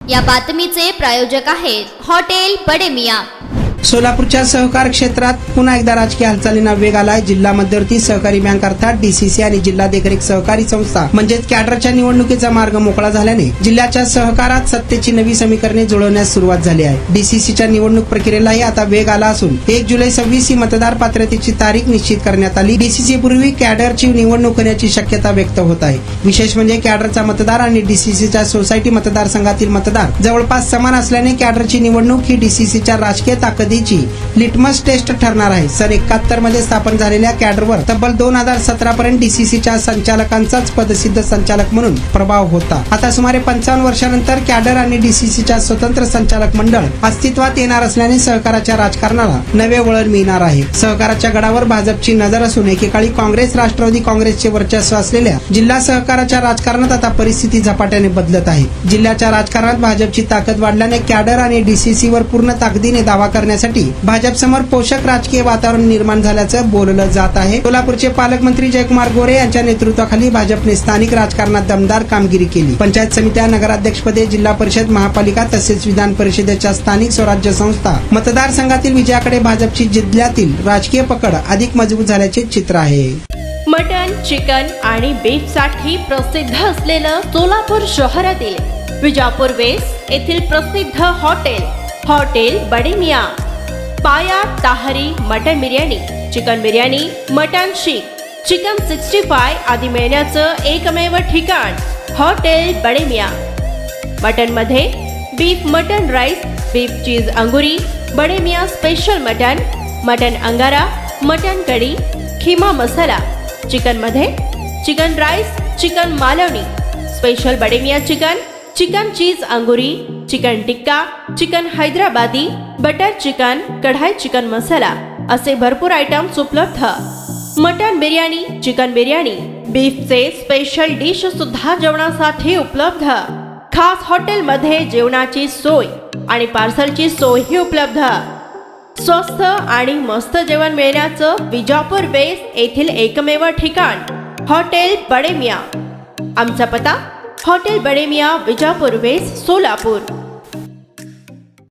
या बातमीचे प्रायोजक आहेत हॉटेल बडे मियां। सोलापूरच्या सहकार क्षेत्रात पुन्हा एकदा राजकीय हालचालींना वेग आलाय। जिल्हा मध्यवर्ती सहकारी बँक अर्थात डीसीसी आणि जिल्हा देखरेख सहकारी संस्था म्हणजेच कॅडरच्या निवडणुकीचा मार्ग मोकळा झाल्याने जिल्ह्याच्या सहकारात सत्तेची नवी समीकरणे जुळवण्यास सुरुवात झाली आहे। डीसीसीच्या निवडणूक प्रक्रियेलाही आता वेग आला असून 1 जुलै 26 ही मतदार पात्रतेची तारीख निश्चित करण्यात आली। डीसीसी पूर्वी कॅडरची निवडणूक होण्याची शक्यता व्यक्त होत आहे। विशेष म्हणजे कॅडरचा मतदार आणि डीसीसीच्या सोसायटी मतदारसंघातील मतदार जवळपास समान असल्याने कॅडरची निवडणूक ही डीसीसीच्या राजकीय ताकदीची लिटमस टेस्ट ठरणार आहे। सन 71 मध्ये स्थापन झालेल्या कॅडरवर तब्बल 2017 पर्यंत डीसीसीच्या संचालकांचाच पदसिद्ध संचालक म्हणून प्रभाव होता। आता सुमारे 55 वर्षानंतर कॅडर आणि डीसीसीच्या स्वतंत्र संचालक मंडळ अस्तित्वात येणार असल्याने सहकाराच्या राजकारणाला नवे वळण मिळणार आहे। सहकाराच्या गडावर भाजपची नजर असून एकेकाळी काँग्रेस राष्ट्रवादी काँग्रेसचे वर्चस्व असलेल्या जिल्हा सहकाराच्या राजकारणात आता परिस्थिती झपाट्याने बदलत आहे। जिल्ह्याच्या राजकारणात भाजपची ताकद वाढल्याने कॅडर आणि डीसीसीवर पूर्ण ताकदीने दावा करण्यासाठी भाजप समोर पोषक राजकीय वातावरण निर्माण झाल्याचं बोललं जात आहे। सोलापूरचे पालकमंत्री जयकुमार गोरे यांच्या नेतृत्वाखाली भाजपने स्थानिक राजकारणात दमदार कामगिरी केली। पंचायत समित्या, नगराध्यक्षपदे, जिल्हा परिषद, महापालिका तसेच विधान परिषदेच्या स्थानिक स्वराज्य संस्था मतदारसंघातील विजयाकडे भाजपची जिल्ह्यातील राजकीय पकड अधिक मजबूत झाल्याचे चित्र आहे। मटन, चिकन आणि बीफ साठी प्रसिद्ध असलेलं सोलापूर शहरातील विजापूर वेस्ट येथील प्रसिद्ध hotel Bade Miyan. Paya, tahri, mutton biryani, chicken biryani, mutton seekh, chicken 65 आदी मिळण्याचं एकमेव ठिकाण हॉटेल बडे मियां। मटन मध्ये beef mutton rice, beef cheese angoori, Bade Miyan special mutton, mutton angara, mutton kadhi, keema masala. Chicken मध्ये chicken rice, chicken Malvani, special Bade Miyan chicken, chicken cheese angoori, chicken tikka, chicken Hyderabadi, butter chicken, kadai chicken masala असे भरपूर आयटम्स उपलब्ध। मटन बिर्याणी, चिकन बिर्याणी, बीफचे स्पेशल डिश सुद्धा जेवणासाठी उपलब्ध। खास हॉटेलमध्ये जेवणाची सोय आणि पार्सलची सोयही उपलब्ध। स्वस्त आणि मस्त जेवण मिळण्याचं विजापूर वेस्ट येथील एकमेव ठिकाण हॉटेल बडे मियां। आमचा पत्ता हॉटेल बडे मियां, विजापूर वेस्ट, सोलापूर।